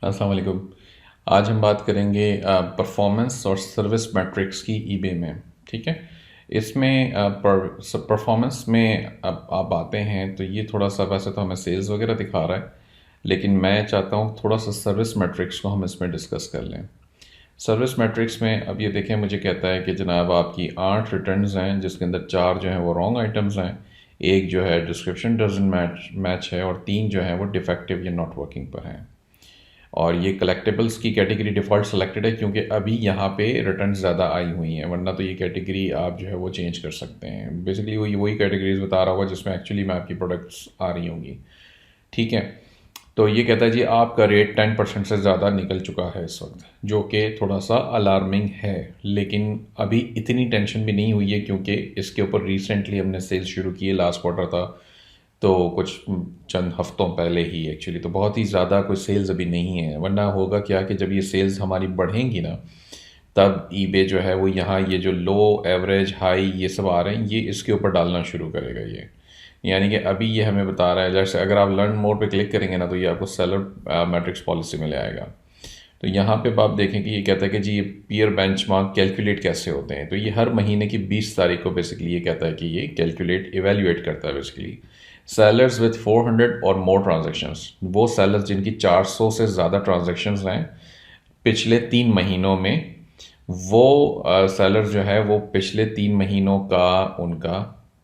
अस्सलाम वालेकुम। आज हम बात करेंगे परफॉर्मेंस और सर्विस मैट्रिक्स की ईबे में। ठीक है। इसमें परफॉर्मेंस में अब आप आते हैं तो ये थोड़ा सा वैसे तो हमें सेल्स वगैरह दिखा रहा है, लेकिन मैं चाहता हूँ थोड़ा सा सर्विस मैट्रिक्स को हम इसमें डिस्कस कर लें। सर्विस मैट्रिक्स में अब ये देखें, मुझे कहता है कि जनाब आपकी 8 रिटर्न्स हैं जिसके अंदर 4 जो हैं वो रॉन्ग आइटम्स हैं, एक जो है डिस्क्रिप्शन डजन मैच है और 3 जो हैं वो डिफेक्टिव या नॉट वर्किंग पर हैं। और ये कलेक्टिबल्स की कैटेगरी डिफ़ॉल्ट सेलेक्टेड है क्योंकि अभी यहाँ पे रिटर्न ज़्यादा आई हुई हैं, वरना तो ये कैटेगरी आप जो है वो चेंज कर सकते हैं। बेसिकली वही वही कैटेगरीज बता रहा होगा जिसमें एक्चुअली में आपकी प्रोडक्ट्स आ रही होंगी। ठीक है। तो ये कहता है जी आपका रेट 10% से ज़्यादा निकल चुका है इस वक्त, जो कि थोड़ा सा अलार्मिंग है, लेकिन अभी इतनी टेंशन भी नहीं हुई है क्योंकि इसके ऊपर रिसेंटली हमने सेल्स शुरू की है। लास्ट क्वार्टर था तो कुछ चंद हफ्तों पहले ही एक्चुअली, तो बहुत ही ज़्यादा कोई सेल्स अभी नहीं है। वरना होगा क्या कि जब ये सेल्स हमारी बढ़ेंगी ना, तब ईबे जो है वो यहाँ ये जो लो एवरेज हाई ये सब आ रहे हैं ये इसके ऊपर डालना शुरू करेगा ये। यानी कि अभी ये हमें बता रहा है, जैसे अगर आप लर्न मोड पे क्लिक करेंगे ना तो ये आपको सेलर मैट्रिक्स पॉलिसी में ले आएगा। तो यहाँ पे आप देखें कि ये कहता है कि जी ये पीयर बेंचमार्क कैलकुलेट कैसे होते हैं। तो ये हर महीने की 20 तारीख को बेसिकली ये कहता है कि ये कैलकुलेट इवेल्युएट करता है बेसिकली सेलर्स विथ 400 और मोर ट्रांजेक्शन्स, वो सेलर्स जिनकी 400 से ज़्यादा ट्रांजेक्शन्स हैं पिछले 3 महीनों में, वो सेलर जो है वो पिछले 3 महीनों का उनका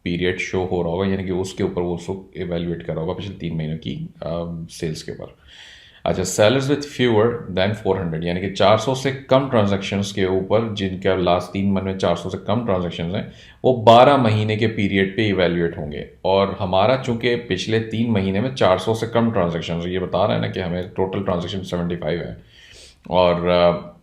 पीरियड शो हो रहा होगा, यानी कि उसके ऊपर वो उसको इवेल्युएट कर रहा होगा पिछले 3 महीनों की सेल्स के ऊपर। अच्छा, सेलर्स विथ फ्यूअर दैन 400, यानी कि 400 से कम ट्रांजैक्शंस के ऊपर जिनका लास्ट 3 महीने में 400 से कम ट्रांजैक्शंस हैं, वो 12 महीने के पीरियड पे इवेल्युएट होंगे। और हमारा चूंकि पिछले 3 महीने में 400 से कम ट्रांजैक्शंस, ये बता रहा है ना कि हमें टोटल ट्रांजैक्शन 75 है। और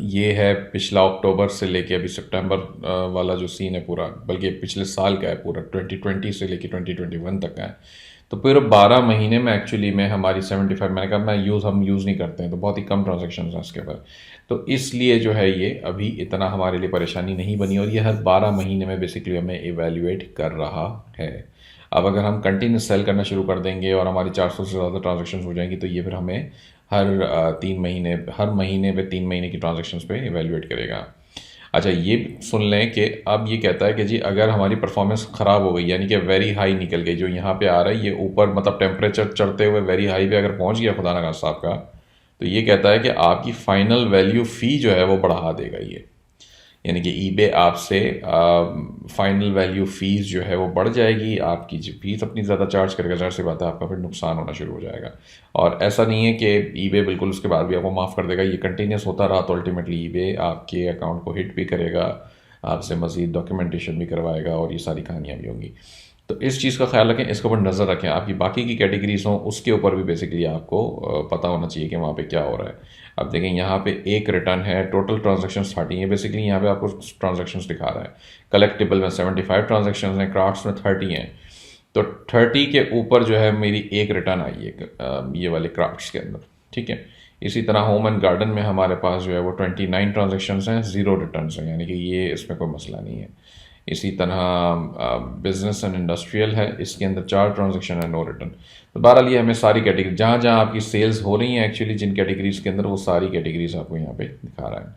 ये है पिछला अक्टूबर से लेके अभी सितंबर वाला जो सीन है पूरा, बल्कि पिछले साल का है पूरा, 2020 से लेके 2021 तक का है। तो पूरे 12 महीने में एक्चुअली में हमारी 75, मैंने कहा हम यूज़ नहीं करते हैं तो बहुत ही कम ट्रांजेक्शन हैं उसके ऊपर। तो इसलिए जो है ये अभी इतना हमारे लिए परेशानी नहीं बनी, और ये हर 12 महीने में बेसिकली हमें इवेल्युएट कर रहा है। अब अगर हम कंटिन्यूस सेल करना शुरू कर देंगे और हमारी 400 से ज़्यादा ट्रांजेक्शन हो जाएंगी तो ये फिर हमें हर महीने पे 3 महीने की ट्रांजेक्शन्स पे इवेल्युएट करेगा। अच्छा, ये सुन लें कि अब ये कहता है कि जी अगर हमारी परफॉर्मेंस ख़राब हो गई, यानी कि वेरी हाई निकल गई, जो यहाँ पे आ रहा है ये ऊपर, मतलब टेम्परेचर चढ़ते हुए वेरी हाई पे अगर पहुँच गया खुदा ना खास्ता आपका, तो ये कहता है कि आपकी फ़ाइनल वैल्यू फ़ी जो है वो बढ़ा देगा ये। यानी कि ईबे आपसे फाइनल वैल्यू फ़ीस जो है वो बढ़ जाएगी, आपकी जो फीस अपनी ज़्यादा चार्ज करेगा, ज़ाहिर सी बात है आपका फिर नुकसान होना शुरू हो जाएगा। और ऐसा नहीं है कि ईबे बिल्कुल उसके बाद भी आपको माफ़ कर देगा, ये कंटिन्यूस होता रहा तो अल्टीमेटली ईबे आपके अकाउंट को हिट भी करेगा, आपसे मज़ीद डॉक्यूमेंटेशन भी करवाएगा और ये सारी कहानियाँ भी होंगी। तो इस चीज़ का ख्याल रखें, इसके ऊपर नज़र रखें। आपकी बाकी की कैटेगरीज हों उसके ऊपर भी बेसिकली आपको पता होना चाहिए कि वहाँ पे क्या हो रहा है। अब देखें यहाँ पे एक रिटर्न है, टोटल ट्रांजेक्शन 30 है, बेसिकली यहाँ पे आपको ट्रांजेक्शन्स दिखा रहा है। कलेक्टिबल में 75 ट्रांजेक्शन हैं, क्राफ्ट्स में 30 हैं। तो 30 के ऊपर जो है मेरी एक रिटर्न आई है ये वाले क्राफ्ट्स के अंदर। ठीक है। इसी तरह होम एंड गार्डन में हमारे पास जो है वो 29 ट्रांजेक्शन हैं, 0 रिटर्न हैं, यानी कि ये इसमें कोई मसला नहीं है। इसी तरह बिजनेस एंड इंडस्ट्रियल है, इसके अंदर 4 ट्रांजेक्शन है, नो रिटर्न। तो बहरहाल ये हमें सारी कैटेगरी जहाँ जहाँ आपकी सेल्स हो रही हैं एक्चुअली जिन कैटेगरीज के अंदर, वो सारी कैटेगरीज आपको यहाँ पे दिखा रहा है।